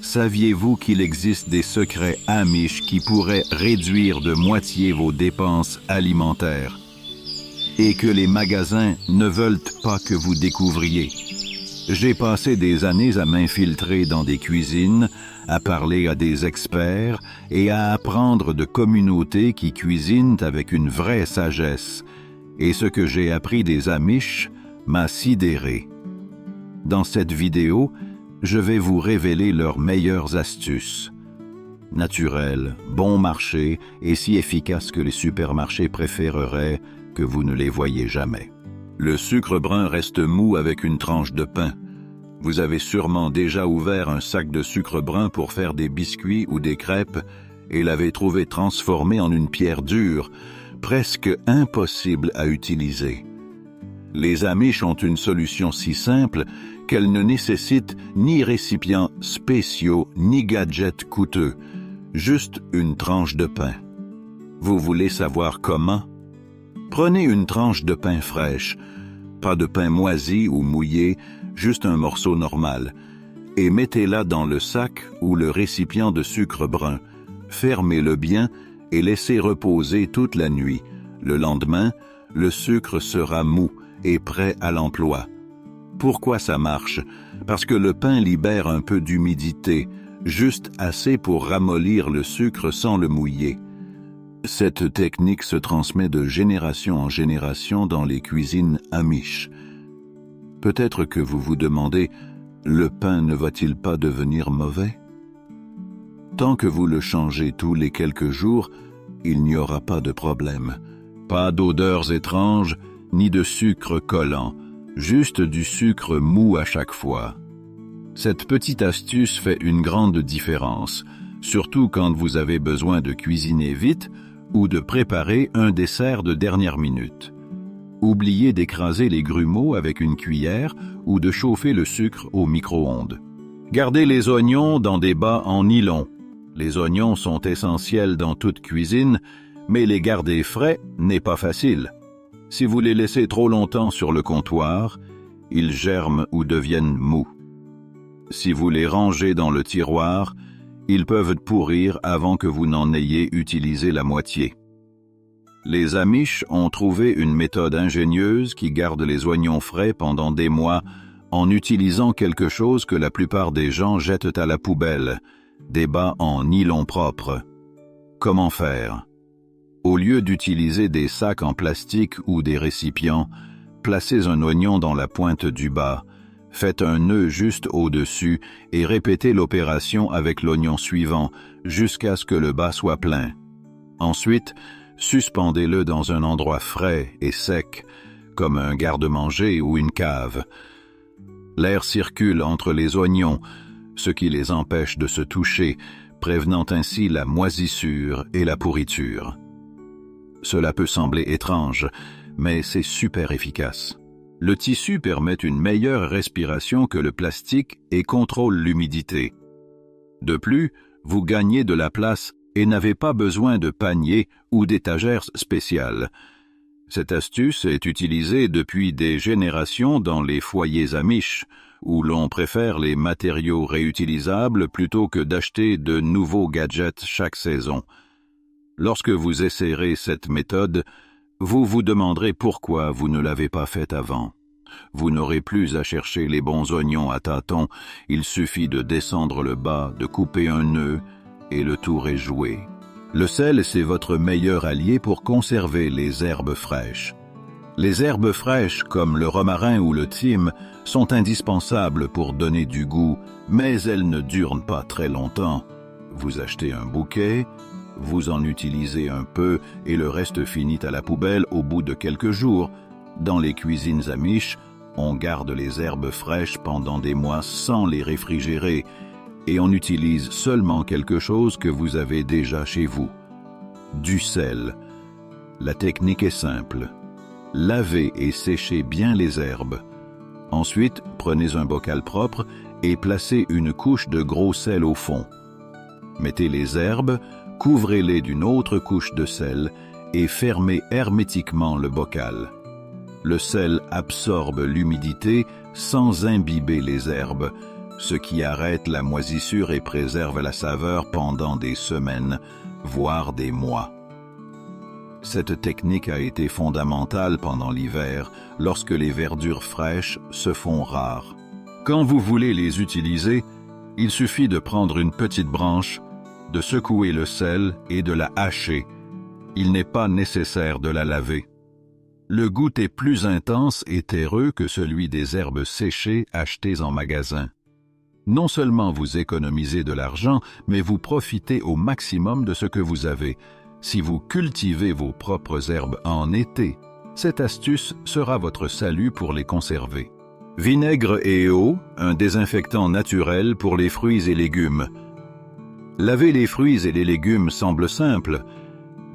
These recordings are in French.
Saviez-vous qu'il existe des secrets Amish qui pourraient réduire de moitié vos dépenses alimentaires et que les magasins ne veulent pas que vous découvriez? J'ai passé des années à m'infiltrer dans des cuisines, à parler à des experts et à apprendre de communautés qui cuisinent avec une vraie sagesse. Et ce que j'ai appris des Amish m'a sidéré. Dans cette vidéo, je vais vous révéler leurs meilleures astuces. Naturelles, bon marché et si efficaces que les supermarchés préféreraient que vous ne les voyez jamais. Le sucre brun reste mou avec une tranche de pain. Vous avez sûrement déjà ouvert un sac de sucre brun pour faire des biscuits ou des crêpes et l'avez trouvé transformé en une pierre dure, presque impossible à utiliser. Les Amish ont une solution si simple qu'elle ne nécessite ni récipients spéciaux ni gadgets coûteux, juste une tranche de pain. Vous voulez savoir comment? Prenez une tranche de pain fraîche, pas de pain moisi ou mouillé, juste un morceau normal, et mettez-la dans le sac ou le récipient de sucre brun. Fermez-le bien et laissez reposer toute la nuit. Le lendemain, le sucre sera mou et prêt à l'emploi. Pourquoi ça marche? Parce que le pain libère un peu d'humidité, juste assez pour ramollir le sucre sans le mouiller. Cette technique se transmet de génération en génération dans les cuisines Amish. Peut-être que vous vous demandez, le pain ne va-t-il pas devenir mauvais? Tant que vous le changez tous les quelques jours, il n'y aura pas de problème. Pas d'odeurs étranges, ni de sucre collant, juste du sucre mou à chaque fois. Cette petite astuce fait une grande différence, surtout quand vous avez besoin de cuisiner vite ou de préparer un dessert de dernière minute. Oubliez d'écraser les grumeaux avec une cuillère ou de chauffer le sucre au micro-ondes. Gardez les oignons dans des bas en nylon. Les oignons sont essentiels dans toute cuisine, mais les garder frais n'est pas facile. Si vous les laissez trop longtemps sur le comptoir, ils germent ou deviennent mous. Si vous les rangez dans le tiroir, ils peuvent pourrir avant que vous n'en ayez utilisé la moitié. Les Amish ont trouvé une méthode ingénieuse qui garde les oignons frais pendant des mois en utilisant quelque chose que la plupart des gens jettent à la poubelle, des bas en nylon propre. Comment faire? Au lieu d'utiliser des sacs en plastique ou des récipients, placez un oignon dans la pointe du bas, faites un nœud juste au-dessus et répétez l'opération avec l'oignon suivant jusqu'à ce que le bas soit plein. Ensuite, suspendez-le dans un endroit frais et sec, comme un garde-manger ou une cave. L'air circule entre les oignons, ce qui les empêche de se toucher, prévenant ainsi la moisissure et la pourriture. Cela peut sembler étrange, mais c'est super efficace. Le tissu permet une meilleure respiration que le plastique et contrôle l'humidité. De plus, vous gagnez de la place et n'avez pas besoin de panier ou d'étagères spéciales. Cette astuce est utilisée depuis des générations dans les foyers Amish, où l'on préfère les matériaux réutilisables plutôt que d'acheter de nouveaux gadgets chaque saison. Lorsque vous essayerez cette méthode, vous vous demanderez pourquoi vous ne l'avez pas faite avant. Vous n'aurez plus à chercher les bons oignons à tâtons, il suffit de descendre le bas, de couper un nœud, et le tour est joué. Le sel, c'est votre meilleur allié pour conserver les herbes fraîches. Les herbes fraîches, comme le romarin ou le thym, sont indispensables pour donner du goût, mais elles ne durent pas très longtemps. Vous achetez un bouquet, vous en utilisez un peu et le reste finit à la poubelle au bout de quelques jours. Dans les cuisines Amish, on garde les herbes fraîches pendant des mois sans les réfrigérer et on utilise seulement quelque chose que vous avez déjà chez vous. Du sel. La technique est simple. Lavez et séchez bien les herbes. Ensuite, prenez un bocal propre et placez une couche de gros sel au fond. Mettez les herbes, couvrez-les d'une autre couche de sel et fermez hermétiquement le bocal. Le sel absorbe l'humidité sans imbiber les herbes, ce qui arrête la moisissure et préserve la saveur pendant des semaines, voire des mois. Cette technique a été fondamentale pendant l'hiver, lorsque les verdures fraîches se font rares. Quand vous voulez les utiliser, il suffit de prendre une petite branche, de secouer le sel et de la hacher. Il n'est pas nécessaire de la laver. Le goût est plus intense et terreux que celui des herbes séchées achetées en magasin. Non seulement vous économisez de l'argent, mais vous profitez au maximum de ce que vous avez. Si vous cultivez vos propres herbes en été, cette astuce sera votre salut pour les conserver. Vinaigre et eau, un désinfectant naturel pour les fruits et légumes. Laver les fruits et les légumes semble simple,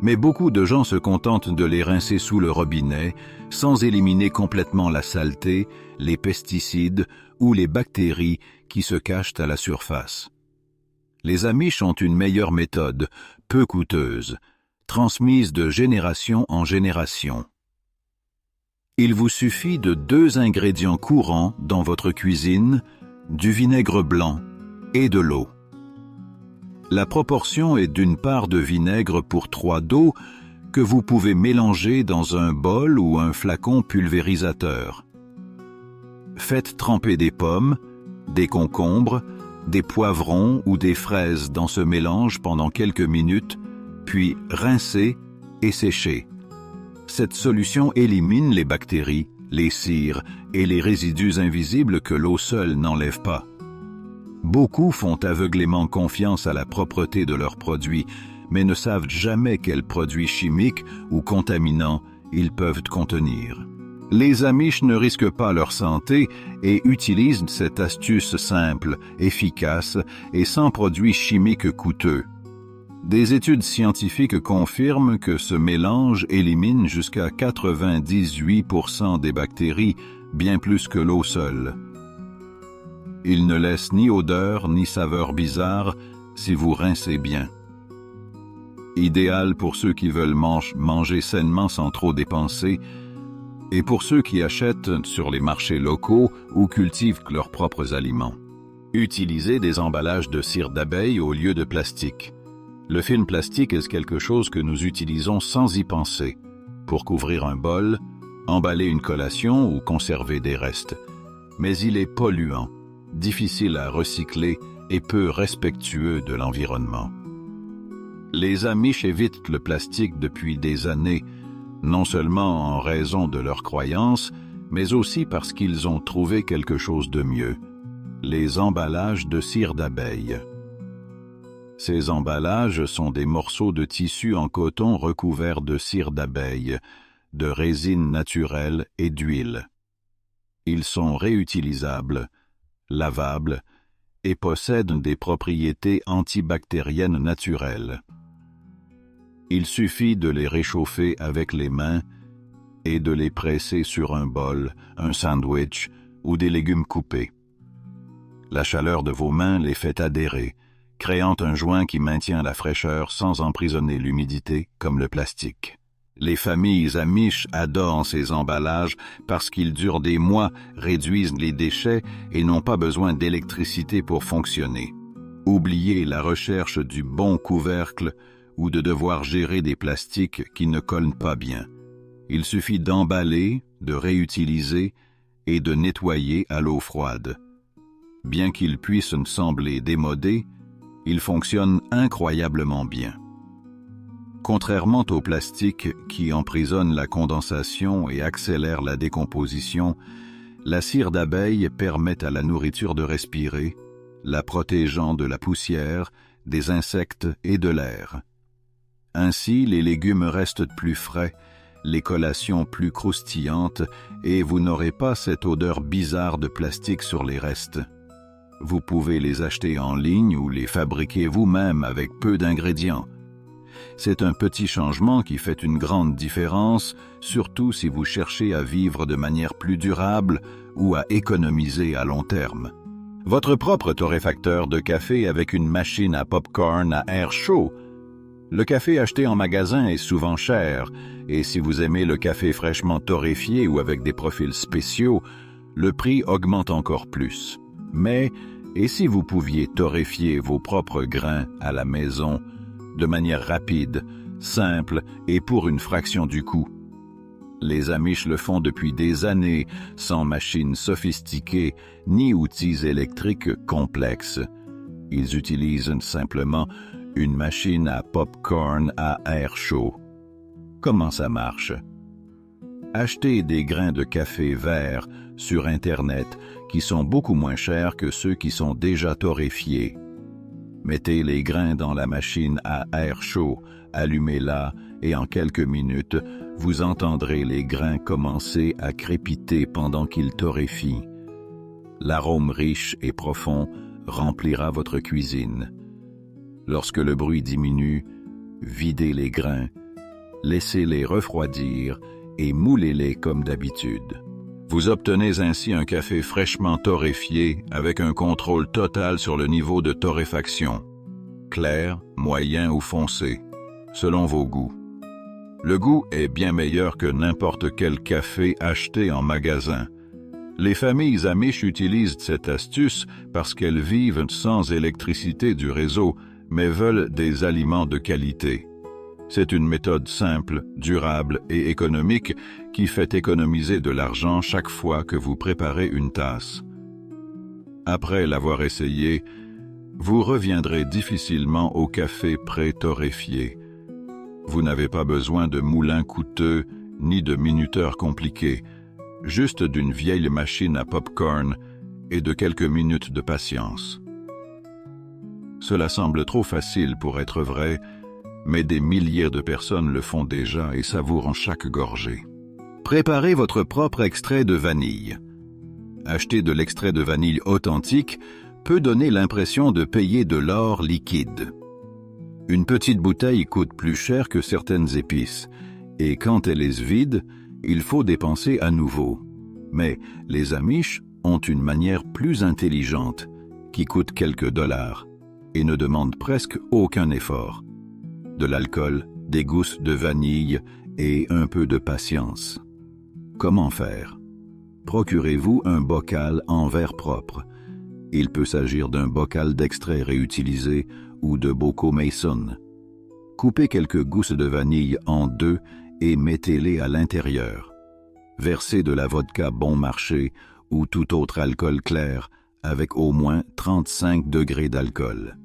mais beaucoup de gens se contentent de les rincer sous le robinet, sans éliminer complètement la saleté, les pesticides ou les bactéries qui se cachent à la surface. Les Amish ont une meilleure méthode, peu coûteuse, transmise de génération en génération. Il vous suffit de 2 ingrédients courants dans votre cuisine, du vinaigre blanc et de l'eau. La proportion est d'1 part de vinaigre pour 3 d'eau que vous pouvez mélanger dans un bol ou un flacon pulvérisateur. Faites tremper des pommes, des concombres, des poivrons ou des fraises dans ce mélange pendant quelques minutes, puis rincez et séchez. Cette solution élimine les bactéries, les cires et les résidus invisibles que l'eau seule n'enlève pas. Beaucoup font aveuglément confiance à la propreté de leurs produits, mais ne savent jamais quels produits chimiques ou contaminants ils peuvent contenir. Les Amish ne risquent pas leur santé et utilisent cette astuce simple, efficace et sans produits chimiques coûteux. Des études scientifiques confirment que ce mélange élimine jusqu'à 98% des bactéries, bien plus que l'eau seule. Il ne laisse ni odeur ni saveur bizarre si vous rincez bien. Idéal pour ceux qui veulent manger sainement sans trop dépenser, et pour ceux qui achètent sur les marchés locaux ou cultivent leurs propres aliments. Utilisez des emballages de cire d'abeille au lieu de plastique. Le film plastique est quelque chose que nous utilisons sans y penser, pour couvrir un bol, emballer une collation ou conserver des restes. Mais il est polluant, difficile à recycler et peu respectueux de l'environnement. Les Amish évitent le plastique depuis des années, non seulement en raison de leurs croyances, mais aussi parce qu'ils ont trouvé quelque chose de mieux, les emballages de cire d'abeille. Ces emballages sont des morceaux de tissu en coton recouverts de cire d'abeille, de résine naturelle et d'huile. Ils sont réutilisables, lavables et possèdent des propriétés antibactériennes naturelles. Il suffit de les réchauffer avec les mains et de les presser sur un bol, un sandwich ou des légumes coupés. La chaleur de vos mains les fait adhérer, créant un joint qui maintient la fraîcheur sans emprisonner l'humidité comme le plastique. Les familles Amish adorent ces emballages parce qu'ils durent des mois, réduisent les déchets et n'ont pas besoin d'électricité pour fonctionner. Oubliez la recherche du bon couvercle ou de devoir gérer des plastiques qui ne collent pas bien. Il suffit d'emballer, de réutiliser et de nettoyer à l'eau froide. Bien qu'ils puissent sembler démodés, ils fonctionnent incroyablement bien. Contrairement au plastique qui emprisonne la condensation et accélère la décomposition, la cire d'abeille permet à la nourriture de respirer, la protégeant de la poussière, des insectes et de l'air. Ainsi, les légumes restent plus frais, les collations plus croustillantes et vous n'aurez pas cette odeur bizarre de plastique sur les restes. Vous pouvez les acheter en ligne ou les fabriquer vous-même avec peu d'ingrédients. C'est un petit changement qui fait une grande différence, surtout si vous cherchez à vivre de manière plus durable ou à économiser à long terme. Votre propre torréfacteur de café avec une machine à popcorn à air chaud. Le café acheté en magasin est souvent cher, et si vous aimez le café fraîchement torréfié ou avec des profils spéciaux, le prix augmente encore plus. Mais Et si vous pouviez torréfier vos propres grains à la maison, de manière rapide, simple et pour une fraction du coût? Les Amish le font depuis des années, sans machines sophistiquées ni outils électriques complexes. Ils utilisent simplement une machine à pop-corn à air chaud. Comment ça marche? Achetez des grains de café vert sur Internet qui sont beaucoup moins chers que ceux qui sont déjà torréfiés. Mettez les grains dans la machine à air chaud, allumez-la et en quelques minutes, vous entendrez les grains commencer à crépiter pendant qu'ils torréfient. L'arôme riche et profond remplira votre cuisine. Lorsque le bruit diminue, videz les grains, laissez-les refroidir et moulez-les comme d'habitude. Vous obtenez ainsi un café fraîchement torréfié avec un contrôle total sur le niveau de torréfaction. Clair, moyen ou foncé, selon vos goûts. Le goût est bien meilleur que n'importe quel café acheté en magasin. Les familles Amish utilisent cette astuce parce qu'elles vivent sans électricité du réseau, mais veulent des aliments de qualité. C'est une méthode simple, durable et économique qui fait économiser de l'argent chaque fois que vous préparez une tasse. Après l'avoir essayé, vous reviendrez difficilement au café pré-torréfié. Vous n'avez pas besoin de moulins coûteux ni de minuteurs compliqués, juste d'une vieille machine à pop-corn et de quelques minutes de patience. Cela semble trop facile pour être vrai, mais des milliers de personnes le font déjà et savourent chaque gorgée. Préparez votre propre extrait de vanille. Acheter de l'extrait de vanille authentique peut donner l'impression de payer de l'or liquide. Une petite bouteille coûte plus cher que certaines épices, et quand elle est vide, il faut dépenser à nouveau. Mais les Amish ont une manière plus intelligente, qui coûte quelques dollars, et ne demande presque aucun effort. De l'alcool, des gousses de vanille et un peu de patience. Comment faire? Procurez-vous un bocal en verre propre. Il peut s'agir d'un bocal d'extrait réutilisé ou de bocaux Mason. Coupez quelques gousses de vanille en deux et mettez-les à l'intérieur. Versez de la vodka bon marché ou tout autre alcool clair avec au moins 35 degrés d'alcool.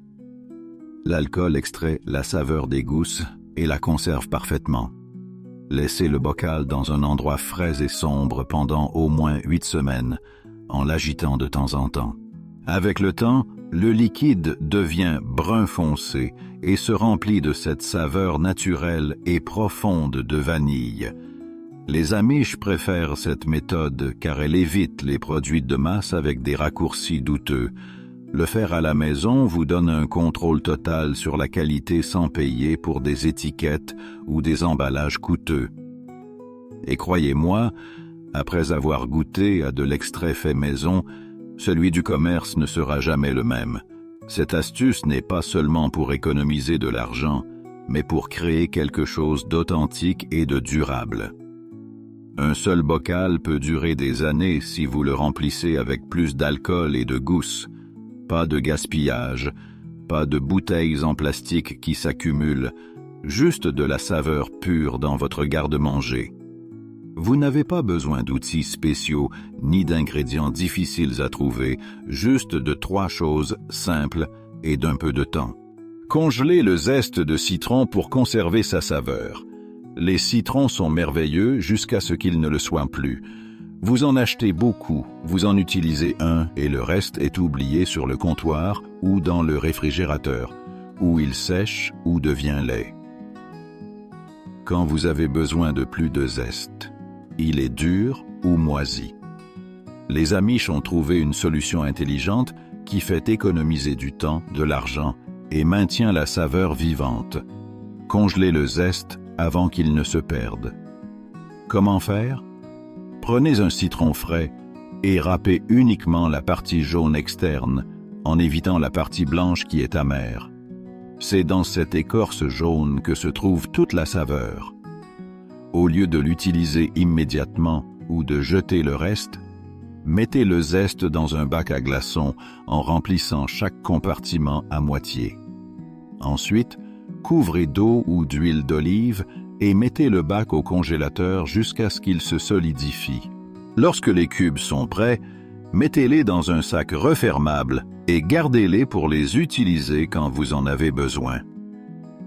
L'alcool extrait la saveur des gousses et la conserve parfaitement. Laissez le bocal dans un endroit frais et sombre pendant au moins 8 semaines, en l'agitant de temps en temps. Avec le temps, le liquide devient brun foncé et se remplit de cette saveur naturelle et profonde de vanille. Les Amish préfèrent cette méthode car elle évite les produits de masse avec des raccourcis douteux. Le faire à la maison vous donne un contrôle total sur la qualité sans payer pour des étiquettes ou des emballages coûteux. Et croyez-moi, après avoir goûté à de l'extrait fait maison, celui du commerce ne sera jamais le même. Cette astuce n'est pas seulement pour économiser de l'argent, mais pour créer quelque chose d'authentique et de durable. Un seul bocal peut durer des années si vous le remplissez avec plus d'alcool et de gousses. Pas de gaspillage, pas de bouteilles en plastique qui s'accumulent, juste de la saveur pure dans votre garde-manger. Vous n'avez pas besoin d'outils spéciaux ni d'ingrédients difficiles à trouver, juste de 3 choses simples et d'un peu de temps. Congelez le zeste de citron pour conserver sa saveur. Les citrons sont merveilleux jusqu'à ce qu'ils ne le soient plus. Vous en achetez beaucoup, vous en utilisez un et le reste est oublié sur le comptoir ou dans le réfrigérateur, où il sèche ou devient lait. Quand vous avez besoin de plus de zeste, il est dur ou moisi. Les Amish ont trouvé une solution intelligente qui fait économiser du temps, de l'argent et maintient la saveur vivante. Congelez le zeste avant qu'il ne se perde. Comment faire? Prenez un citron frais et râpez uniquement la partie jaune externe, en évitant la partie blanche qui est amère. C'est dans cette écorce jaune que se trouve toute la saveur. Au lieu de l'utiliser immédiatement ou de jeter le reste, Mettez le zeste dans un bac à glaçons en remplissant chaque compartiment à moitié. Ensuite, couvrez d'eau ou d'huile d'olive et mettez le bac au congélateur jusqu'à ce qu'il se solidifie. Lorsque les cubes sont prêts, mettez-les dans un sac refermable et gardez-les pour les utiliser quand vous en avez besoin.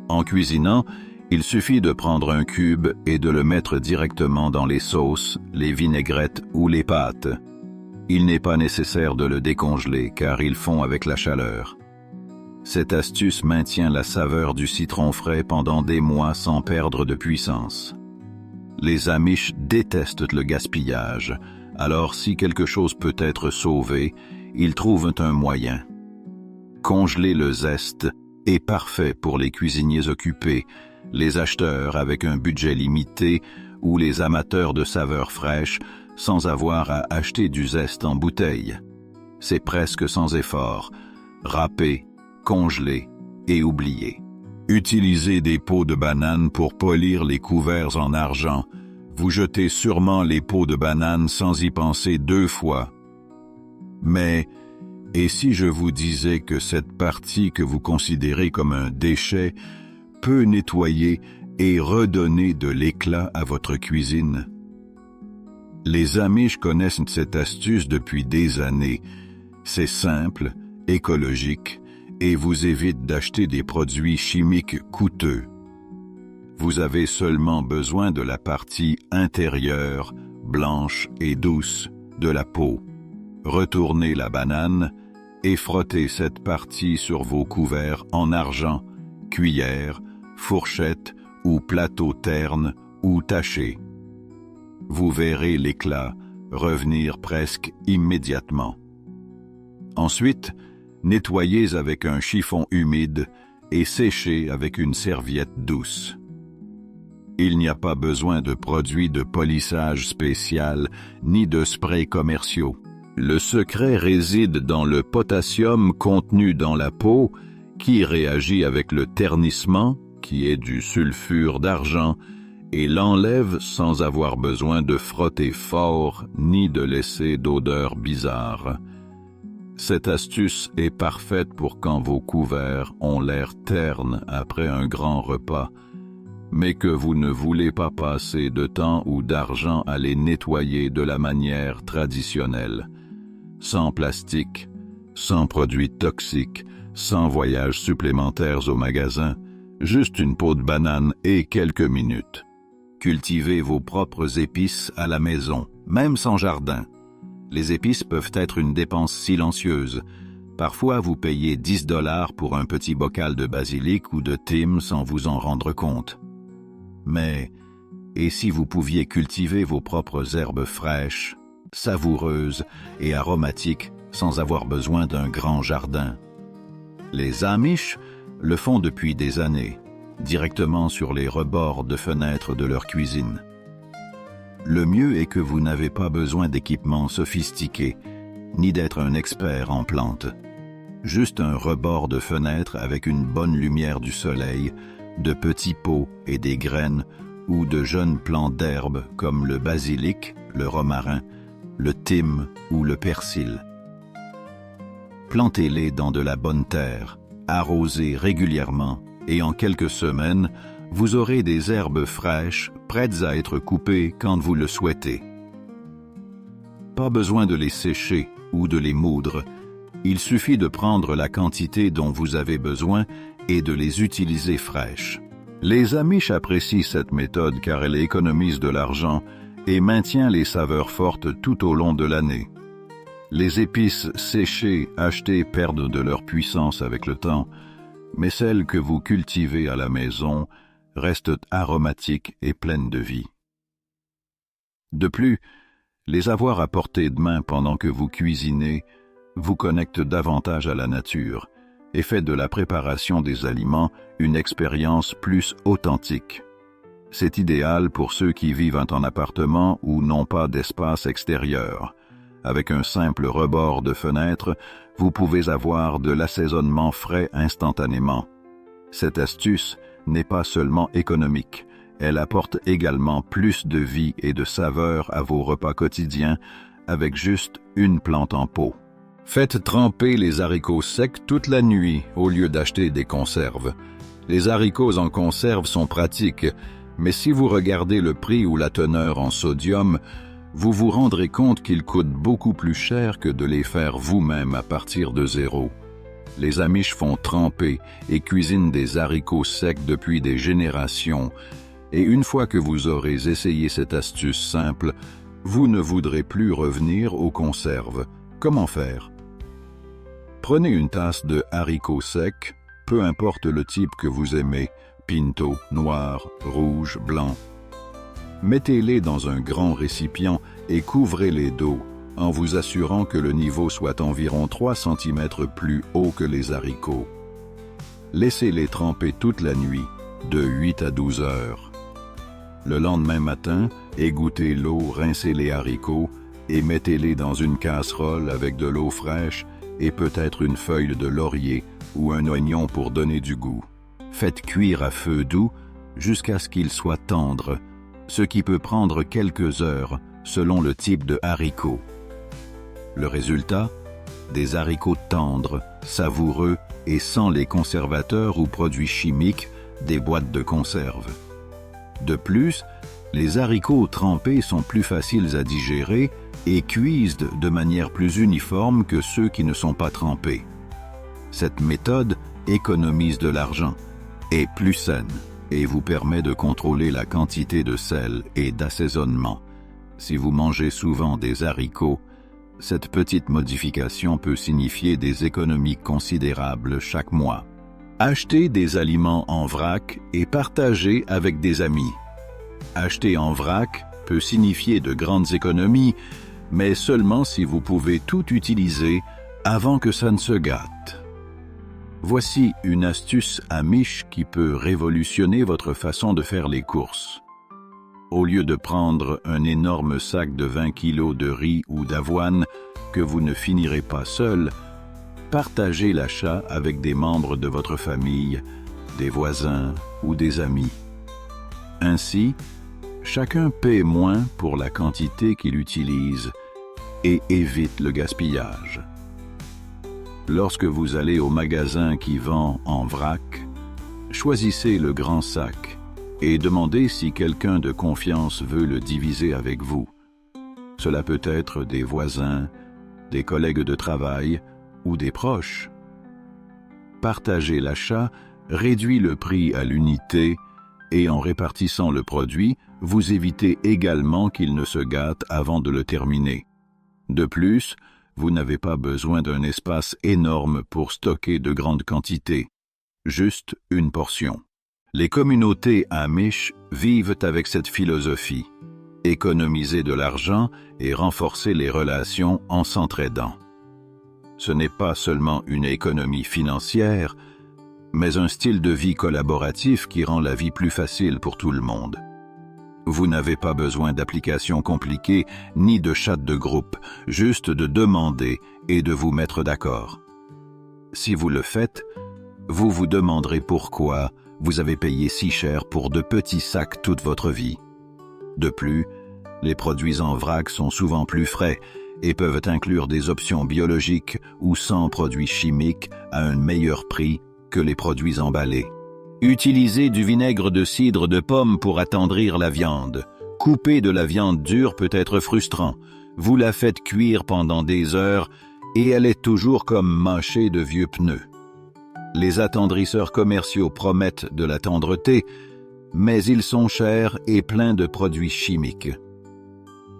En cuisinant, il suffit de prendre un cube et de le mettre directement dans les sauces, les vinaigrettes ou les pâtes. Il n'est pas nécessaire de le décongeler car il fond avec la chaleur. Cette astuce maintient la saveur du citron frais pendant des mois sans perdre de puissance. Les Amish détestent le gaspillage, alors si quelque chose peut être sauvé, ils trouvent un moyen. Congeler le zeste est parfait pour les cuisiniers occupés, les acheteurs avec un budget limité ou les amateurs de saveurs fraîches sans avoir à acheter du zeste en bouteille. C'est presque sans effort. Râper, congeler et oublier. Utilisez des peaux de banane pour polir les couverts en argent. Vous jetez sûrement les peaux de banane sans y penser 2 fois. Mais, et si je vous disais que cette partie que vous considérez comme un déchet peut nettoyer et redonner de l'éclat à votre cuisine? Les Amish connaissent cette astuce depuis des années. C'est simple, écologique, et vous évite d'acheter des produits chimiques coûteux. Vous avez seulement besoin de la partie intérieure, blanche et douce, de la peau. Retournez la banane et frottez cette partie sur vos couverts en argent, cuillère, fourchette ou plateau terne ou taché. Vous verrez l'éclat revenir presque immédiatement. Ensuite, nettoyez avec un chiffon humide et séchez avec une serviette douce. Il n'y a pas besoin de produits de polissage spécial ni de sprays commerciaux. Le secret réside dans le potassium contenu dans la peau qui réagit avec le ternissement, qui est du sulfure d'argent, et l'enlève sans avoir besoin de frotter fort ni de laisser d'odeur bizarre. Cette astuce est parfaite pour quand vos couverts ont l'air ternes après un grand repas, mais que vous ne voulez pas passer de temps ou d'argent à les nettoyer de la manière traditionnelle. Sans plastique, sans produits toxiques, sans voyages supplémentaires au magasin, juste une peau de banane et quelques minutes. Cultivez vos propres épices à la maison, même sans jardin. Les épices peuvent être une dépense silencieuse. Parfois, vous payez 10 $ pour un petit bocal de basilic ou de thym sans vous en rendre compte. Mais, et si vous pouviez cultiver vos propres herbes fraîches, savoureuses et aromatiques sans avoir besoin d'un grand jardin? Les Amish le font depuis des années, directement sur les rebords de fenêtres de leur cuisine. Le mieux est que vous n'avez pas besoin d'équipements sophistiqués, ni d'être un expert en plantes. Juste un rebord de fenêtre avec une bonne lumière du soleil, de petits pots et des graines, ou de jeunes plants d'herbe comme le basilic, le romarin, le thym ou le persil. Plantez-les dans de la bonne terre, arrosez régulièrement, et en quelques semaines, vous aurez des herbes fraîches prêtes à être coupées quand vous le souhaitez. Pas besoin de les sécher ou de les moudre. Il suffit de prendre la quantité dont vous avez besoin et de les utiliser fraîches. Les Amish apprécient cette méthode car elle économise de l'argent et maintient les saveurs fortes tout au long de l'année. Les épices séchées achetées perdent de leur puissance avec le temps, mais celles que vous cultivez à la maison restent aromatiques et pleines de vie. De plus, les avoir à portée de main pendant que vous cuisinez vous connecte davantage à la nature et fait de la préparation des aliments une expérience plus authentique. C'est idéal pour ceux qui vivent en appartement ou n'ont pas d'espace extérieur. Avec un simple rebord de fenêtre, vous pouvez avoir de l'assaisonnement frais instantanément. Cette astuce n'est pas seulement économique, elle apporte également plus de vie et de saveur à vos repas quotidiens, avec juste une plante en pot. Faites tremper les haricots secs toute la nuit au lieu d'acheter des conserves. Les haricots en conserve sont pratiques, mais si vous regardez le prix ou la teneur en sodium, vous vous rendrez compte qu'ils coûtent beaucoup plus cher que de les faire vous-même à partir de zéro. Les Amish font tremper et cuisinent des haricots secs depuis des générations, et une fois que vous aurez essayé cette astuce simple, vous ne voudrez plus revenir aux conserves. Comment faire? Prenez une tasse de haricots secs, peu importe le type que vous aimez, pinto, noir, rouge, blanc. Mettez-les dans un grand récipient et couvrez-les d'eau, en vous assurant que le niveau soit environ 3 cm plus haut que les haricots. Laissez-les tremper toute la nuit, de 8 à 12 heures. Le lendemain matin, égouttez l'eau, rincez les haricots et mettez-les dans une casserole avec de l'eau fraîche et peut-être une feuille de laurier ou un oignon pour donner du goût. Faites cuire à feu doux jusqu'à ce qu'ils soient tendres, ce qui peut prendre quelques heures selon le type de haricot. Le résultat? Des haricots tendres, savoureux et sans les conservateurs ou produits chimiques des boîtes de conserve. De plus, les haricots trempés sont plus faciles à digérer et cuisent de manière plus uniforme que ceux qui ne sont pas trempés. Cette méthode économise de l'argent, est plus saine et vous permet de contrôler la quantité de sel et d'assaisonnement. Si vous mangez souvent des haricots, cette petite modification peut signifier des économies considérables chaque mois. Achetez des aliments en vrac et partagez avec des amis. Acheter en vrac peut signifier de grandes économies, mais seulement si vous pouvez tout utiliser avant que ça ne se gâte. Voici une astuce Amish qui peut révolutionner votre façon de faire les courses. Au lieu de prendre un énorme sac de 20 kilos de riz ou d'avoine que vous ne finirez pas seul, partagez l'achat avec des membres de votre famille, des voisins ou des amis. Ainsi, chacun paie moins pour la quantité qu'il utilise et évite le gaspillage. Lorsque vous allez au magasin qui vend en vrac, choisissez le grand sac et demandez si quelqu'un de confiance veut le diviser avec vous. Cela peut être des voisins, des collègues de travail ou des proches. Partager l'achat réduit le prix à l'unité et en répartissant le produit, vous évitez également qu'il ne se gâte avant de le terminer. De plus, vous n'avez pas besoin d'un espace énorme pour stocker de grandes quantités, juste une portion. Les communautés Amish vivent avec cette philosophie, économiser de l'argent et renforcer les relations en s'entraidant. Ce n'est pas seulement une économie financière, mais un style de vie collaboratif qui rend la vie plus facile pour tout le monde. Vous n'avez pas besoin d'applications compliquées ni de chats de groupe, juste de demander et de vous mettre d'accord. Si vous le faites, vous vous demanderez pourquoi vous avez payé si cher pour de petits sacs toute votre vie. De plus, les produits en vrac sont souvent plus frais et peuvent inclure des options biologiques ou sans produits chimiques à un meilleur prix que les produits emballés. Utilisez du vinaigre de cidre de pomme pour attendrir la viande. Couper de la viande dure peut être frustrant. Vous la faites cuire pendant des heures et elle est toujours comme mâchée de vieux pneus. Les attendrisseurs commerciaux promettent de la tendreté, mais ils sont chers et pleins de produits chimiques.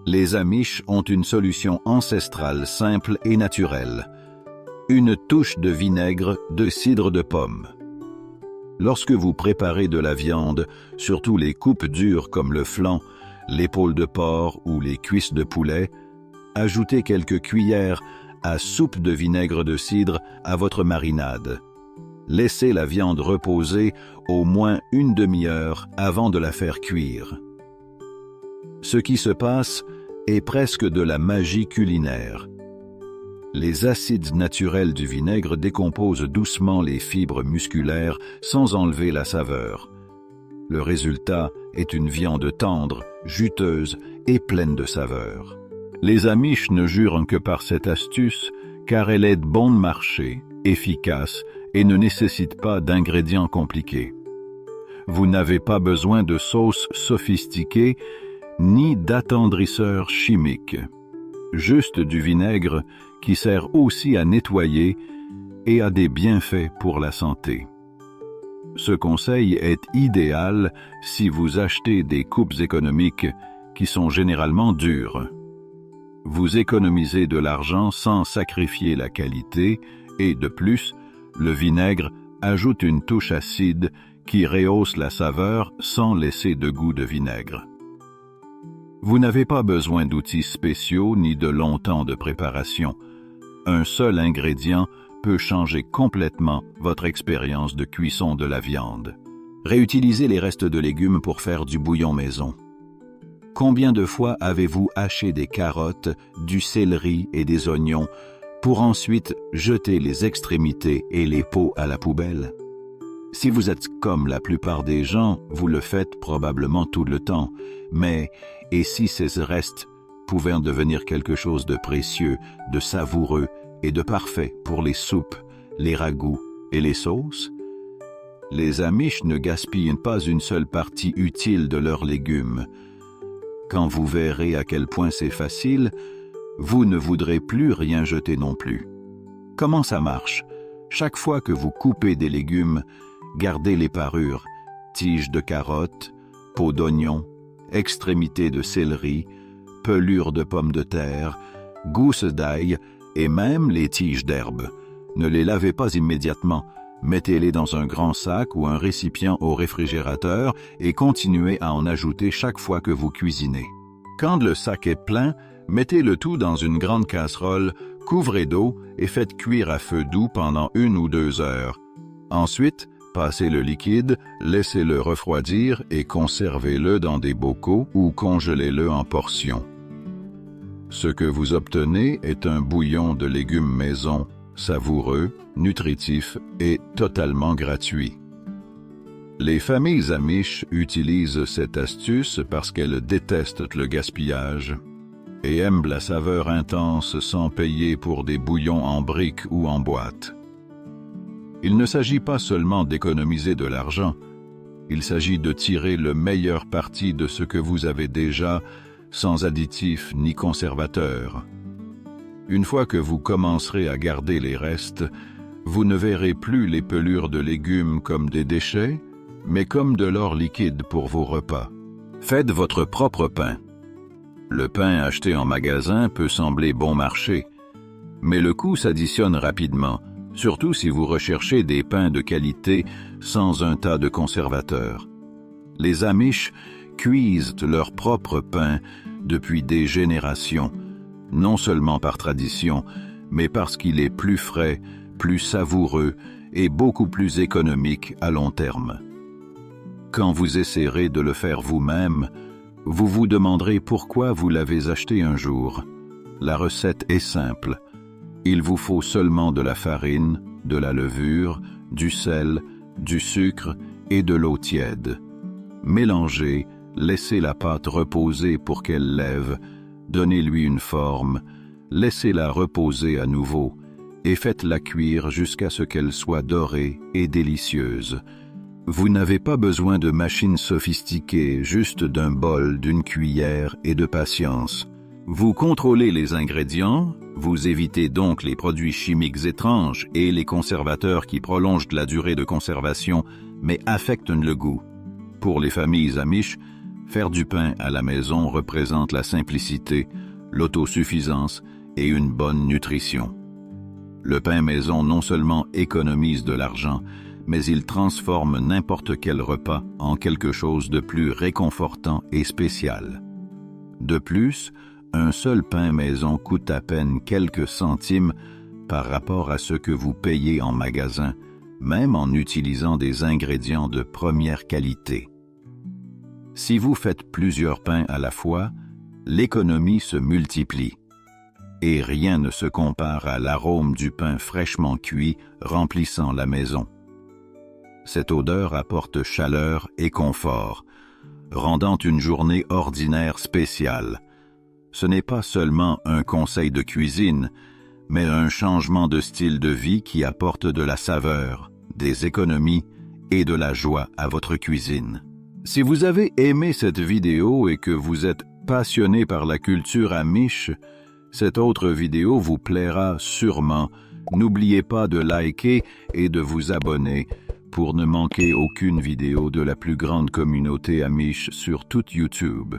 Les Amish ont une solution ancestrale simple et naturelle. Une touche de vinaigre de cidre de pomme. Lorsque vous préparez de la viande, surtout les coupes dures comme le flanc, l'épaule de porc ou les cuisses de poulet, ajoutez quelques cuillères à soupe de vinaigre de cidre à votre marinade. Laissez la viande reposer au moins une demi-heure avant de la faire cuire. Ce qui se passe est presque de la magie culinaire. Les acides naturels du vinaigre décomposent doucement les fibres musculaires sans enlever la saveur. Le résultat est une viande tendre, juteuse et pleine de saveur. Les Amish ne jurent que par cette astuce, car elle est bon marché, efficace et ne nécessite pas d'ingrédients compliqués. Vous n'avez pas besoin de sauces sophistiquées ni d'attendrisseurs chimiques. Juste du vinaigre qui sert aussi à nettoyer et a des bienfaits pour la santé. Ce conseil est idéal si vous achetez des coupes économiques qui sont généralement dures. Vous économisez de l'argent sans sacrifier la qualité et, de plus, le vinaigre ajoute une touche acide qui rehausse la saveur sans laisser de goût de vinaigre. Vous n'avez pas besoin d'outils spéciaux ni de long temps de préparation. Un seul ingrédient peut changer complètement votre expérience de cuisson de la viande. Réutilisez les restes de légumes pour faire du bouillon maison. Combien de fois avez-vous haché des carottes, du céleri et des oignons pour ensuite jeter les extrémités et les peaux à la poubelle? Si vous êtes comme la plupart des gens, vous le faites probablement tout le temps. Mais, et si ces restes pouvaient en devenir quelque chose de précieux, de savoureux et de parfait pour les soupes, les ragoûts et les sauces? Les Amish ne gaspillent pas une seule partie utile de leurs légumes. Quand vous verrez à quel point c'est facile, vous ne voudrez plus rien jeter non plus. Comment ça marche? Chaque fois que vous coupez des légumes, gardez les parures, tiges de carottes, peaux d'oignon, extrémités de céleri, pelures de pommes de terre, gousses d'ail et même les tiges d'herbe. Ne les lavez pas immédiatement. Mettez-les dans un grand sac ou un récipient au réfrigérateur et continuez à en ajouter chaque fois que vous cuisinez. Quand le sac est plein, mettez le tout dans une grande casserole, couvrez d'eau et faites cuire à feu doux pendant 1 ou 2 heures. Ensuite, passez le liquide, laissez-le refroidir et conservez-le dans des bocaux ou congelez-le en portions. Ce que vous obtenez est un bouillon de légumes maison, savoureux, nutritif et totalement gratuit. Les familles Amish utilisent cette astuce parce qu'elles détestent le gaspillage et aiment la saveur intense sans payer pour des bouillons en briques ou en boîte. Il ne s'agit pas seulement d'économiser de l'argent, il s'agit de tirer le meilleur parti de ce que vous avez déjà sans additifs ni conservateurs. Une fois que vous commencerez à garder les restes, vous ne verrez plus les pelures de légumes comme des déchets, mais comme de l'or liquide pour vos repas. Faites votre propre pain. Le pain acheté en magasin peut sembler bon marché, mais le coût s'additionne rapidement, surtout si vous recherchez des pains de qualité sans un tas de conservateurs. Les Amish cuisent leur propre pain depuis des générations, non seulement par tradition, mais parce qu'il est plus frais, plus savoureux et beaucoup plus économique à long terme. Quand vous essaierez de le faire vous-même, vous vous demanderez pourquoi vous l'avez acheté un jour. La recette est simple. Il vous faut seulement de la farine, de la levure, du sel, du sucre et de l'eau tiède. Mélangez, laissez la pâte reposer pour qu'elle lève, donnez-lui une forme, laissez-la reposer à nouveau et faites-la cuire jusqu'à ce qu'elle soit dorée et délicieuse. Vous n'avez pas besoin de machines sophistiquées, juste d'un bol, d'une cuillère et de patience. Vous contrôlez les ingrédients, vous évitez donc les produits chimiques étranges et les conservateurs qui prolongent la durée de conservation mais affectent le goût. Pour les familles Amish, faire du pain à la maison représente la simplicité, l'autosuffisance et une bonne nutrition. Le pain maison non seulement économise de l'argent, mais il transforme n'importe quel repas en quelque chose de plus réconfortant et spécial. De plus, un seul pain maison coûte à peine quelques centimes par rapport à ce que vous payez en magasin, même en utilisant des ingrédients de première qualité. Si vous faites plusieurs pains à la fois, l'économie se multiplie. Et rien ne se compare à l'arôme du pain fraîchement cuit remplissant la maison. Cette odeur apporte chaleur et confort, rendant une journée ordinaire spéciale. Ce n'est pas seulement un conseil de cuisine, mais un changement de style de vie qui apporte de la saveur, des économies et de la joie à votre cuisine. Si vous avez aimé cette vidéo et que vous êtes passionné par la culture amish, cette autre vidéo vous plaira sûrement. N'oubliez pas de liker et de vous abonner pour ne manquer aucune vidéo de la plus grande communauté amish sur toute YouTube.